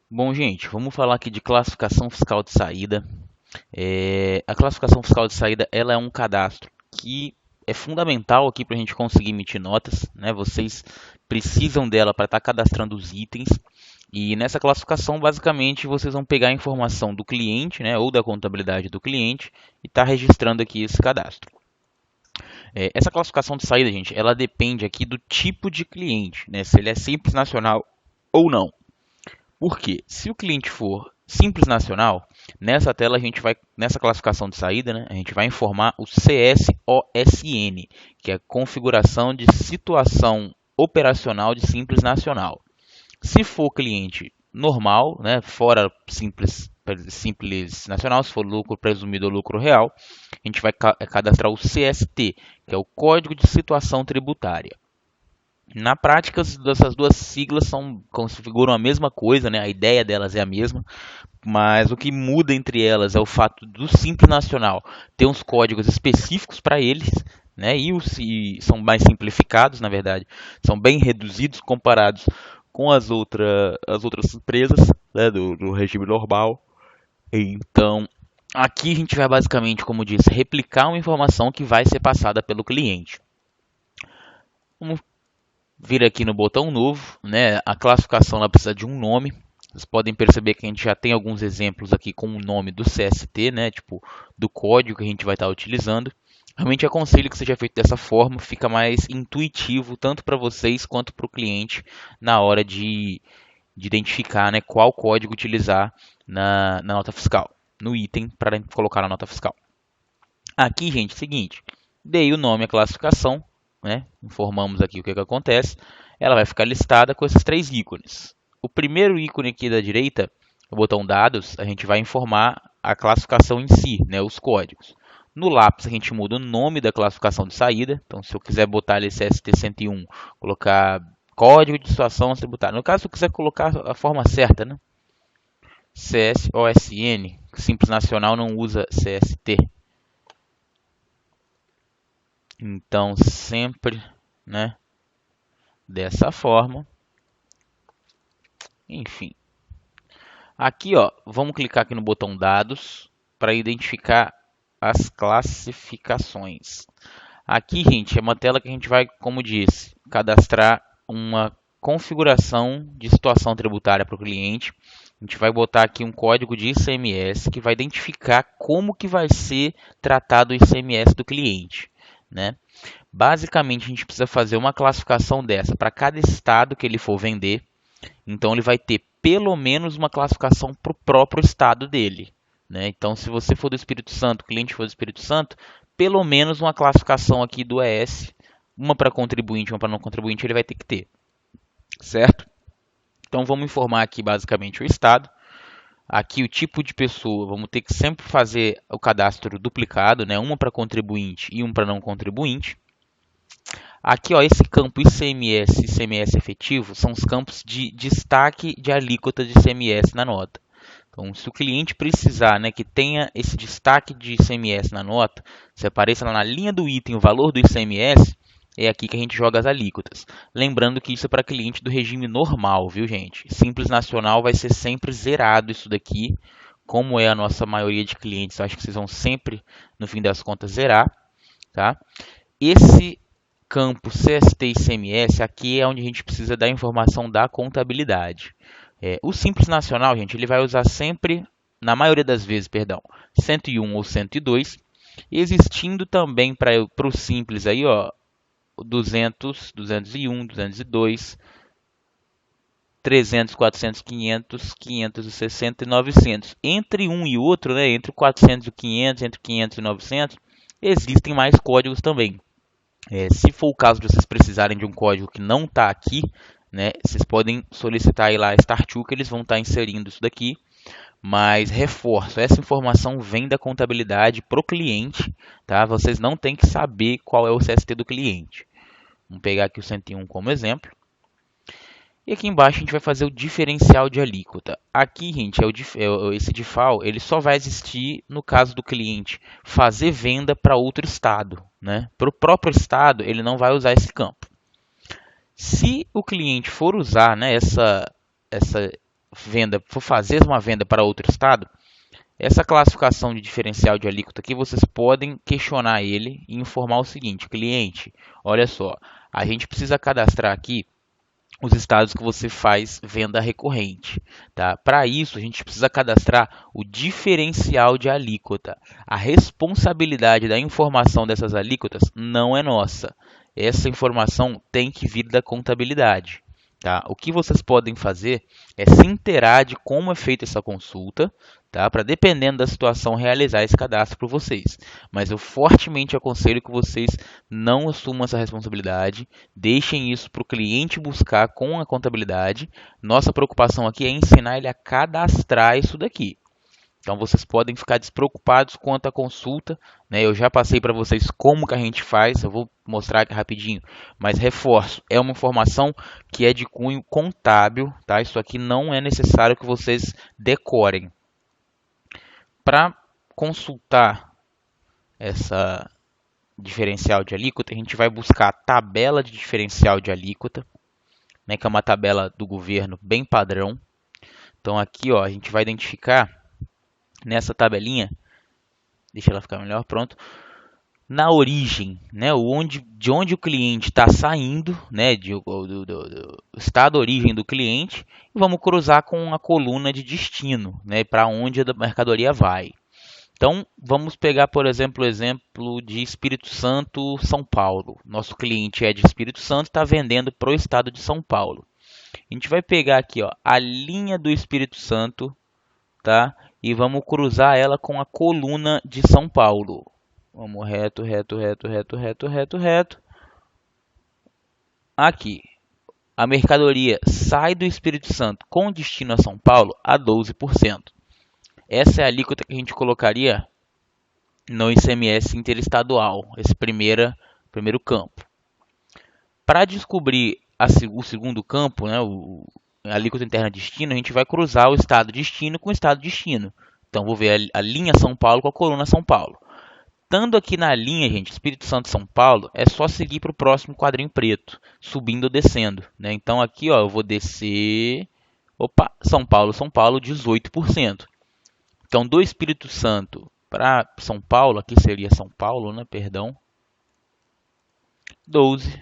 Bom, gente, vamos falar aqui de classificação fiscal de saída. A classificação fiscal de saída ela é um cadastro que é fundamental aqui para a gente conseguir emitir notas, né? Vocês precisam dela para estar cadastrando os itens. E nessa classificação, basicamente, vocês vão pegar a informação do cliente, né, ou da contabilidade do cliente e estar registrando aqui esse cadastro. Essa classificação de saída, gente, ela depende aqui do tipo de cliente, né? Se ele é simples nacional ou não. Por quê? Se o cliente for simples nacional, nessa tela a gente vai, nessa classificação de saída, né, a gente vai informar o CSOSN, que é a configuração de situação operacional de simples nacional. Se for cliente normal, né, fora simples nacional, se for lucro presumido ou lucro real, a gente vai cadastrar o CST, que é o Código de Situação Tributária. Na prática, essas duas siglas configuram a mesma coisa, né? A ideia delas é a mesma, mas o que muda entre elas é o fato do Simples Nacional ter uns códigos específicos para eles, né? E são mais simplificados, na verdade, são bem reduzidos comparados com as outras empresas, né? Do regime normal. Então, aqui a gente vai basicamente, como disse, replicar uma informação que vai ser passada pelo cliente. Vamos vir aqui no botão novo, né? A classificação ela precisa de um nome. Vocês podem perceber que a gente já tem alguns exemplos aqui com o nome do CST, né? Tipo, do código que a gente vai estar utilizando. Realmente aconselho que seja feito dessa forma, fica mais intuitivo tanto para vocês quanto para o cliente na hora de identificar, né, qual código utilizar na nota fiscal, no item para colocar na nota fiscal. Aqui, gente, é o seguinte, dei o nome à classificação, né? Informamos aqui o que acontece. Ela vai ficar listada com esses três ícones. O primeiro ícone aqui da direita, o botão dados, a gente vai informar a classificação em si, né? Os códigos. No lápis a gente muda o nome da classificação de saída. Então, se eu quiser botar ali CST101, colocar código de situação tributária. No caso, se eu quiser colocar a forma certa, né? CSOSN, Simples Nacional não usa CST. Então, sempre, né, dessa forma. Enfim. Aqui, ó, vamos clicar aqui no botão dados para identificar as classificações. Aqui, gente, é uma tela que a gente vai, como disse, cadastrar uma configuração de situação tributária para o cliente. A gente vai botar aqui um código de ICMS que vai identificar como que vai ser tratado o ICMS do cliente, né? Basicamente, a gente precisa fazer uma classificação dessa para cada estado que ele for vender. Então, ele vai ter pelo menos uma classificação para o próprio estado dele, né? Então, se você for do Espírito Santo, o cliente for do Espírito Santo, pelo menos uma classificação aqui do ES, uma para contribuinte, uma para não contribuinte, ele vai ter que ter, certo? Então, vamos informar aqui basicamente o estado. Aqui o tipo de pessoa, vamos ter que sempre fazer o cadastro duplicado, né? Uma para contribuinte e um para não contribuinte. Aqui, ó, esse campo ICMS e ICMS efetivo são os campos de destaque de alíquota de ICMS na nota. Então, se o cliente precisar, né, que tenha esse destaque de ICMS na nota, se apareça lá na linha do item o valor do ICMS, é aqui que a gente joga as alíquotas. Lembrando que isso é para cliente do regime normal, viu, gente? Simples Nacional vai ser sempre zerado isso daqui, como é a nossa maioria de clientes, acho que vocês vão sempre, no fim das contas, zerar, tá? Esse campo CST e ICMS, aqui é onde a gente precisa da informação da contabilidade. O Simples Nacional, gente, ele vai usar sempre, na maioria das vezes, perdão, 101 ou 102, existindo também para o Simples aí, ó, 200, 201, 202, 300, 400, 500, 560 e 900. Entre um e outro, né, entre 400 e 500, entre 500 e 900, existem mais códigos também. Se for o caso de vocês precisarem de um código que não está aqui, né, vocês podem solicitar aí lá a Start2 que eles vão estar inserindo isso daqui. Mas reforço, essa informação vem da contabilidade para o cliente, tá? Vocês não têm que saber qual é o CST do cliente. Vamos pegar aqui o 101 como exemplo. E aqui embaixo a gente vai fazer o diferencial de alíquota. Aqui, gente, esse DIFAL, ele só vai existir no caso do cliente fazer venda para outro estado, né? Para o próprio estado, ele não vai usar esse campo. Se o cliente for usar, né, essa for fazer uma venda para outro estado, essa classificação de diferencial de alíquota aqui, vocês podem questionar ele e informar o seguinte: cliente, olha só, a gente precisa cadastrar aqui os estados que você faz venda recorrente, tá? Para isso, a gente precisa cadastrar o diferencial de alíquota. A responsabilidade da informação dessas alíquotas não é nossa. Essa informação tem que vir da contabilidade. Tá? O que vocês podem fazer é se inteirar de como é feita essa consulta, tá? Para, dependendo da situação, realizar esse cadastro por vocês. Mas eu fortemente aconselho que vocês não assumam essa responsabilidade, deixem isso para o cliente buscar com a contabilidade. Nossa preocupação aqui é ensinar ele a cadastrar isso daqui. Então vocês podem ficar despreocupados quanto à consulta, né? Eu já passei para vocês como que a gente faz, eu vou mostrar aqui rapidinho, mas reforço, é uma informação que é de cunho contábil, tá? Isso aqui não é necessário que vocês decorem. Para consultar essa diferencial de alíquota, a gente vai buscar a tabela de diferencial de alíquota, né, que é uma tabela do governo bem padrão. Então aqui, ó, a gente vai identificar nessa tabelinha, deixa ela ficar melhor, pronto, na origem, né, de onde o cliente está saindo, né, do estado origem do cliente, e vamos cruzar com a coluna de destino, né, para onde a mercadoria vai. Então, vamos pegar, por exemplo, o exemplo de Espírito Santo, São Paulo. Nosso cliente é de Espírito Santo e está vendendo para o estado de São Paulo. A gente vai pegar aqui, ó, a linha do Espírito Santo, tá? E vamos cruzar ela com a coluna de São Paulo. Vamos reto, reto, reto, reto, reto, reto, reto. Aqui, a mercadoria sai do Espírito Santo com destino a São Paulo a 12%. Essa é a alíquota que a gente colocaria no ICMS interestadual, esse primeiro campo. Para descobrir o segundo campo, né, a alíquota interna de destino, a gente vai cruzar o estado destino com o estado destino. Então, vou ver a linha São Paulo com a coluna São Paulo. Estando aqui na linha, gente, Espírito Santo São Paulo, é só seguir para o próximo quadrinho preto, subindo ou descendo, né? Então, aqui, ó, eu vou descer. Opa, São Paulo, 18%. Então, do Espírito Santo para São Paulo, aqui seria São Paulo, né? Perdão. 12,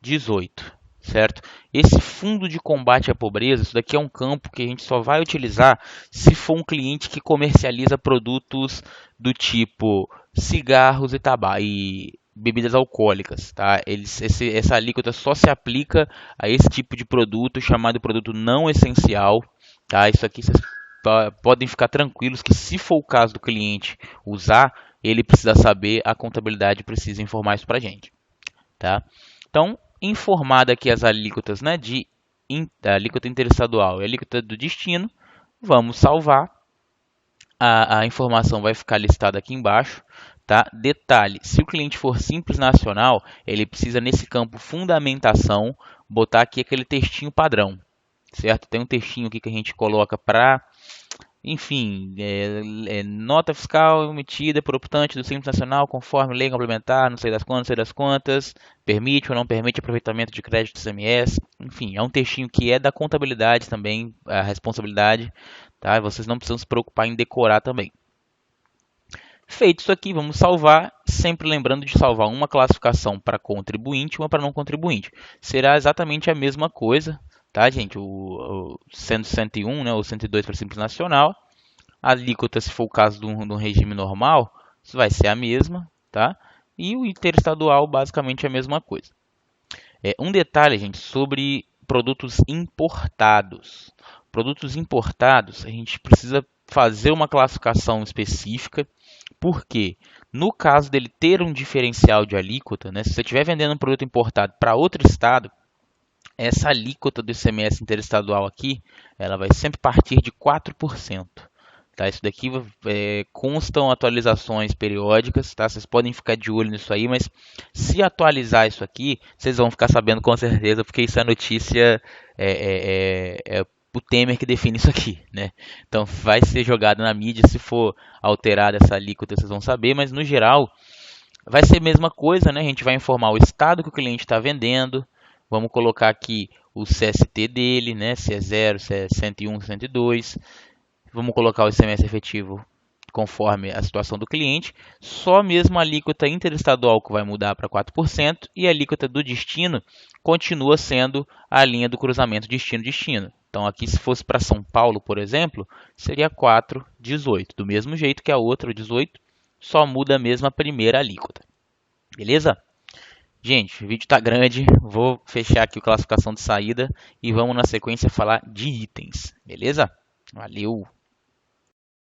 18, certo? Esse fundo de combate à pobreza, isso daqui é um campo que a gente só vai utilizar se for um cliente que comercializa produtos do tipo cigarros e tabaco e bebidas alcoólicas, tá? Essa alíquota só se aplica a esse tipo de produto chamado produto não essencial, tá? Isso aqui vocês podem ficar tranquilos que, se for o caso do cliente usar, ele precisa saber, a contabilidade precisa informar isso para a gente, tá? Então, informada aqui as alíquotas, né, a alíquota interestadual e a alíquota do destino, vamos salvar. A informação vai ficar listada aqui embaixo, tá? Detalhe, se o cliente for simples nacional, ele precisa, nesse campo fundamentação, botar aqui aquele textinho padrão, certo? Tem um textinho aqui que a gente coloca para, enfim, nota fiscal emitida por optante do Simples Nacional conforme lei complementar, não sei das quantas, permite ou não permite aproveitamento de crédito do ICMS, enfim, é um textinho que é da contabilidade também, a responsabilidade, tá? Vocês não precisam se preocupar em decorar também. Feito isso aqui, vamos salvar, sempre lembrando de salvar uma classificação para contribuinte e uma para não contribuinte. Será exatamente a mesma coisa, tá, gente? O 101, né, ou 102 para Simples Nacional. A alíquota, se for o caso de um regime normal, vai ser a mesma, tá? E o interestadual, basicamente a mesma coisa. Um detalhe, gente, sobre produtos importados. Produtos importados, a gente precisa fazer uma classificação específica, porque no caso dele ter um diferencial de alíquota, né, se você estiver vendendo um produto importado para outro estado, essa alíquota do ICMS interestadual aqui, ela vai sempre partir de 4%. Tá? Isso daqui constam atualizações periódicas, tá? Vocês podem ficar de olho nisso aí, mas se atualizar isso aqui, vocês vão ficar sabendo com certeza, porque isso é notícia, o Temer que define isso aqui, né? Então vai ser jogado na mídia, se for alterada essa alíquota, vocês vão saber, mas no geral vai ser a mesma coisa, né? A gente vai informar o estado que o cliente está vendendo, vamos colocar aqui o CST dele, né? Se é 0, se é 101, 102. Vamos colocar o ICMS efetivo conforme a situação do cliente. Só mesmo a alíquota interestadual que vai mudar para 4% e a alíquota do destino continua sendo a linha do cruzamento destino-destino. Então aqui se fosse para São Paulo, por exemplo, seria 4,18. Do mesmo jeito que a outra, o 18, só muda mesmo a primeira alíquota. Beleza? Gente, o vídeo está grande, vou fechar aqui a classificação de saída e vamos na sequência falar de itens, beleza? Valeu!